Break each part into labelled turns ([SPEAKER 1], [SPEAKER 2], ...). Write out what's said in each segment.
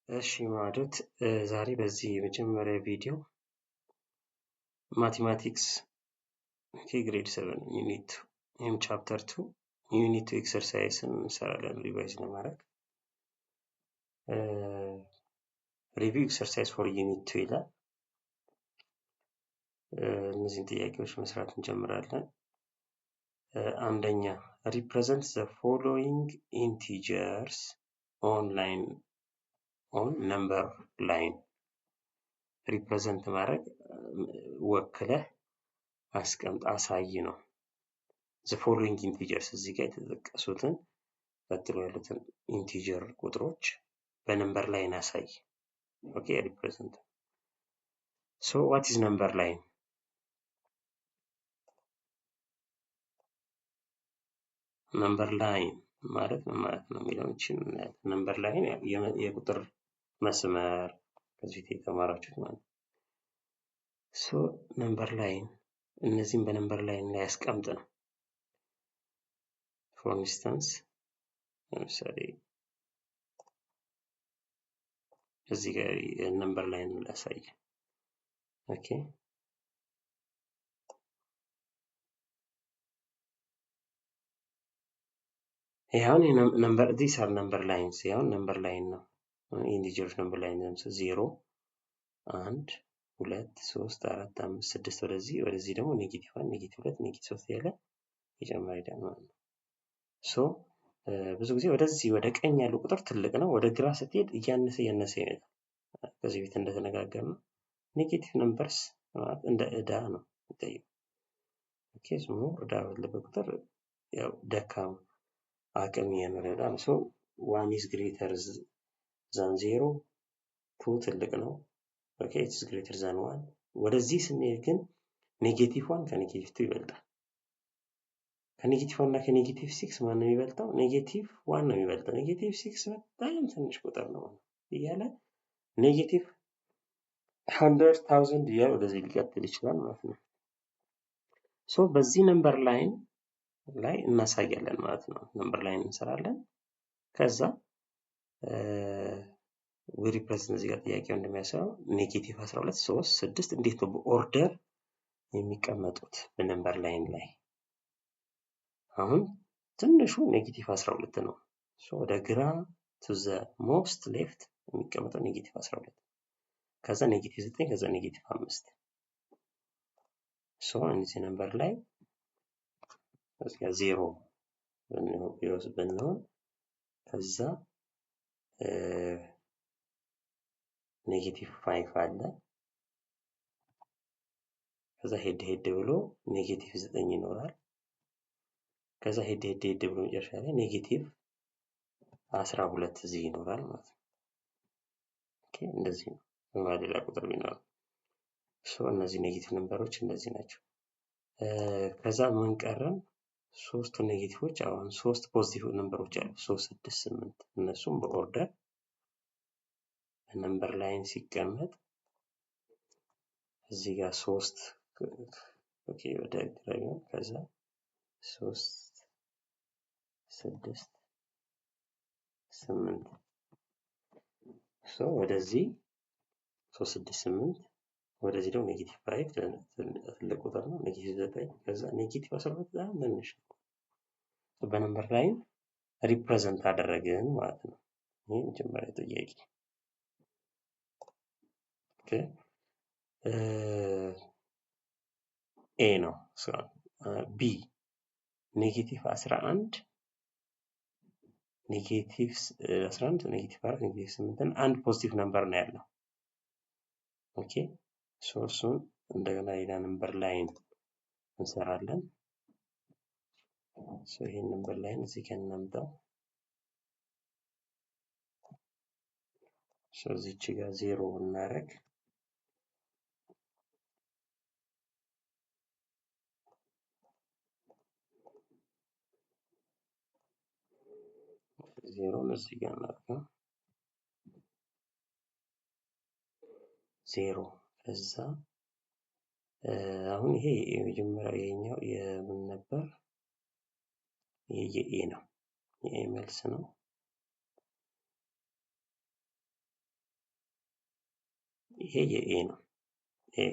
[SPEAKER 1] እሺ ማለት ዛሬ በዚህ የመጀመሪያ ቪዲዮ ማቴማቲክስ ግሬድ 7 ዩኒት ወይም ቻፕተር 2 ዩኒት 2 ኤክሰርሳይዝ እንሰራለን ሪቫይዝ ለማድረግ ሪቪው ኤክሰርሳይዝ ፎር ዩኒት 2 ይላል። እነዚህን ጥያቄዎች መስራት እንጀምራለን። አንደኛ represent the following integers on number line ሪፕሬዘንት ማድረግ ወክለህ አስቀምጥ አሳይ ነው። the following integers እዚህ ጋር የተጠቀሱትን ቀጥሎ ያሉትን ኢንቲጀር ቁጥሮች በነምበር ላይን አሳይ። ኦኬ represent so what is number line? number line ማለት ምን ማለት ነው የሚለውን number line የቁጥር መስመር ከዚህ የተማራችሁት ማለት ነው። so number line እነዚህን በነምበር ላይን ላይ ያስቀምጥ ነው። for instance ለምሳሌ እዚህ ጋር ነምበር ላይን ላሳይ። ኦኬ ይሄን ነምበር these are number lines ይሄን ነምበር ላይን ነው። ኢንቲጀርስ ነምበር ላይን ነው 0 1 2 3 4 5 6 ወደዚህ ደግሞ ኔጌቲቭ 1 ኔጌቲቭ 2 ኔጌቲቭ 3 ያለ ይጨምራል ይላል ማለት ነው። ሶ ብዙ ጊዜ ወደዚህ ወደ ቀኝ ያለው ቁጥር ትልቅ ነው፣ ወደ ግራ ስትሄድ እያነሰ ይመጣል። ከዚህ ቤት እንደተነጋገርነው ኔጌቲቭ ነምበርስ ማለት እንደ እዳ ነው ይታያል። ኦኬ ሶ እዳ ባለበት ቁጥር ያው ደካማ አቅም ይኖራል። ሶ 1 is greater than 0 2 ትልቅ ነው። ኦኬ it is greater than 1 ወደዚህ ስንሄድ ግን ኔጌቲቭ 1 ከኔጌቲቭ 2 ይበልጣል። ከኔጌቲቭ 1 እና ከኔጌቲቭ 6 ማን ነው የሚበልጠው? ኔጌቲቭ 1 ነው የሚበልጠው። ኔጌቲቭ 6 በጣም ትንሽ ቁጥር ነው እያለ ኔጌቲቭ 100,000 እያለ ወደዚህ ሊቀጥል ይችላል ማለት ነው። ሶ በዚህ ነምበር ላይን ላይ እናሳያለን ማለት ነው። ነምበር ላይን እንሰራለን። ከዛ we represent እዚህ ጋር ጥያቄው እንደሚያሳየው ኔጌቲቭ 12 3 6 እንዴት ነው በኦርደር የሚቀመጡት በነምበር ላይን ላይ? አሁን ትንሹ ኔጌቲቭ 12 ነው። ሶ ወደ ግራ to the most left የሚቀመጠው ኔጌቲቭ 12 ከዛ ኔጌቲቭ 9 ከዛ ኔጌቲቭ 5 ሶ እዚህ ነምበር ላይ እዚህ ጋር 0 ብንሆን ከዛ ኔጌቲቭ 5 አለ ከዛ ሄድ ብሎ ኔጌቲቭ 9 ይኖራል። ከዛ ሄድ ብሎ መጨረሻ ላይ ኔጌቲቭ 12 እዚህ ይኖራል ማለት ነው። ኦኬ እንደዚህ ነው በሌላ ቁጥር ቢኖር ሶ እነዚህ ኔጌቲቭ ነምበሮች እንደዚህ ናቸው። ከዛ ምን ቀረን? ሶስቱ ኔጌቲቮች አሁን ሶስት ፖዚቲቭ ነምበሮች አሉ 3 6 8 እነሱም በኦርደር ነምበር ላይን ሲቀመጥ እዚህ ጋር 3 ኦኬ ወደ ግራ ከዛ 3 6 8 ሶ ወደዚህ 3 6 8 ወደዚህ ደግሞ ኔጌቲቭ 5 ትልቅ ቁጥር ነው ኔጌቲቭ 9 ከዛ ኔጌቲቭ 12 በጣም ትንሽ ነው። በነምበር ላይን ሪፕሬዘንት አደረግን ማለት ነው። ይሄ መጀመሪያ ጥያቄ። ኦኬ ኤ ነው። ቢ ኔጌቲቭ 11 ኔጌቲቭ 11 ኔጌቲቭ 4 ኔጌቲቭ 8 አንድ ፖዚቲቭ ነምበር ነው ያለው። ኦኬ ሶ እሱን እንደገና ሌላ ነምበር ላይን እንሰራለን። ሶ ይሄን ነምበር ላይን እዚህ ጋር እናምጣው። ሶ እዚች ጋር 0 እናደርግ ዜሮ እዚህ ጋር እናድርገው 0 ከዛ አሁን ይሄ የመጀመሪያው የኛው የምን ነበር? የኤ ነው። የኤ መልስ ነው። ይሄ የኤ ነው። ኤ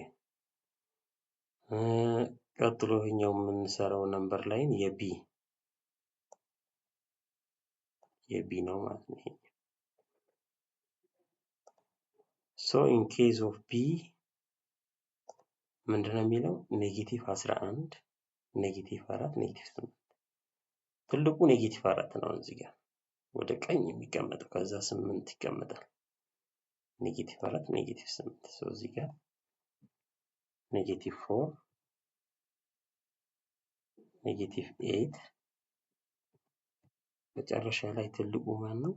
[SPEAKER 1] ቀጥሎ ይሄኛው የምንሰራው ነምበር ላይን የቢ ነው ማለት ነው። ይሄ ሶ ኢን ኬዝ ኦፍ ቢ ምንድነው የሚለው ኔጌቲቭ 11 ኔጌቲቭ 4 ኔጌቲቭ 8 ትልቁ ኔጌቲቭ 4 ነው እዚህ ጋር ወደ ቀኝ የሚቀመጠው ከዛ 8 ይቀመጣል። ኔጌቲቭ 4 ኔጌቲቭ 8 ሶ እዚህ ጋር ኔጌቲቭ 4 ኔጌቲቭ 8 መጨረሻ ላይ ትልቁ ማን ነው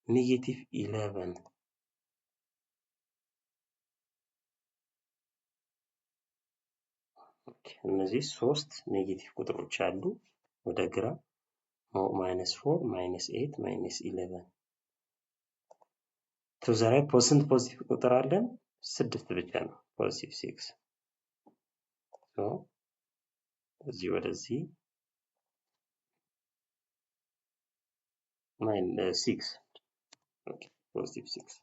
[SPEAKER 1] ኔጌቲቭ 11 እነዚህ ሶስት ኔጌቲቭ ቁጥሮች አሉ ወደ ግራ -4 -8 -11 ቱ ዘ ራይት ስንት ፖዚቲቭ ቁጥር አለን 6 ብቻ ነው ፖዚቲቭ 6 ሶ እዚህ ወደዚህ -6 ኦኬ ፖዚቲቭ 6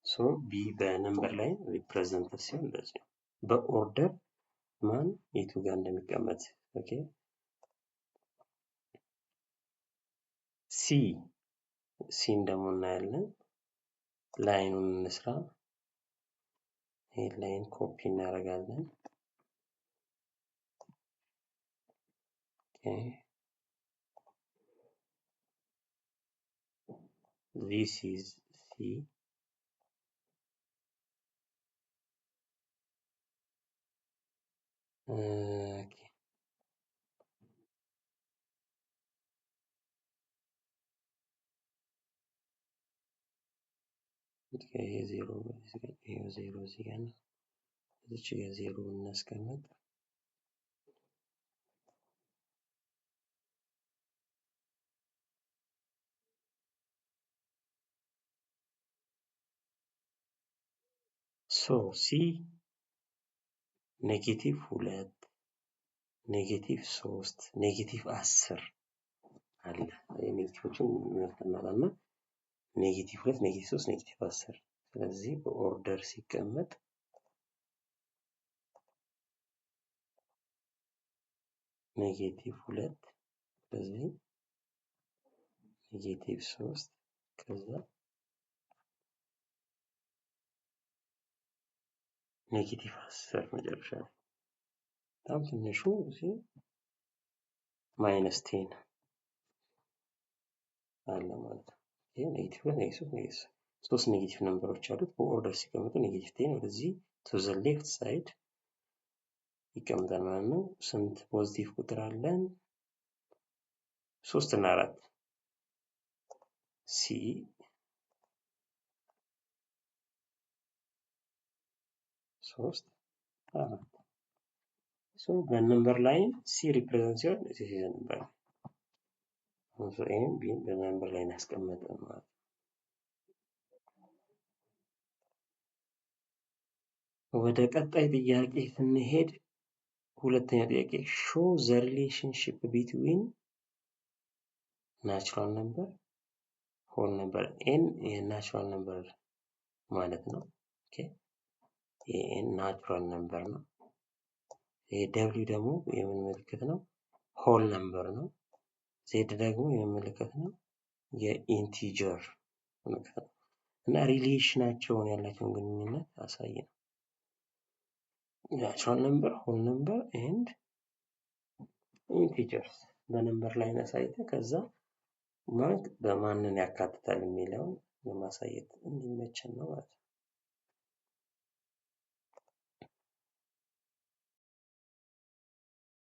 [SPEAKER 1] ሶ ቢ በነምበር ላይ ሪፕሬዘንት ሲሆን እንደዚህ ነው በኦርደር ማን የቱ ጋር እንደሚቀመጥ ኦኬ ሲን ደግሞ እናያለን ላይኑን እንስራ ይሄ ላይን ኮፒ እናደርጋለን ኦኬ this is C okay ይሄ ዜሮ እዚህ ጋር ነው እዚህ ጋር ዜሮ እናስቀምጥ ሶ ሲ ኔጌቲቭ 2 ኔጌቲቭ 3 ኔጌቲቭ 10 አለ ኔጌቲቮችን እናጠናና ኔጌቲቭ 2 ኔጌቲቭ 3 ኔጌቲቭ 10 ስለዚህ በኦርደር ሲቀመጥ ኔጌቲቭ 2 ስለዚህ ኔጌቲቭ 3 ከዛ ኔጌቲቭ 10 መጨረሻ ላይ በጣም ትንሹ እዚህ -10 አለ ማለት ነው። ይሄ ኔጌቲቭ 2 ኔጌቲቭ 3 ሶስት ኔጌቲቭ ነምበሮች አሉት በኦርደር ሲቀመጡ ኔጌቲቭ 10 ወደዚህ ቱ ዘ ሌፍት ሳይድ ይቀመጣል ማለት ነው። ስንት ፖዚቲቭ ቁጥር አለን 3 እና 4 ሲ 3 4 ሶ በነምበር ላይን ሲ ሪፕሬዘንት ሲሆን this is a number ሶ ኤም ቢ በነምበር ላይን ያስቀመጠን ማለት ወደ ቀጣይ ጥያቄ ስንሄድ ሁለተኛ ጥያቄ show the relationship between natural number whole number n የናቹራል ነምበር ማለት ነው ኦኬ ኤን ናቹራል ነምበር ነው ይሄ ደብሊው ደግሞ የምን ምልክት ነው ሆል ነምበር ነው ዜድ ደግሞ የምን ምልክት ነው የኢንቲጀር ምልክት ነው እና ሪሌሽናቸውን ያላቸውን ግንኙነት አሳየን ናቹራል ነምበር ሆል ነምበር ኤንድ ኢንቲጀርስ በነምበር ላይ አሳይተ ከዛ ማለት በማንን ያካትታል የሚለውን ለማሳየት እንዲመቸን ነው ማለት ነው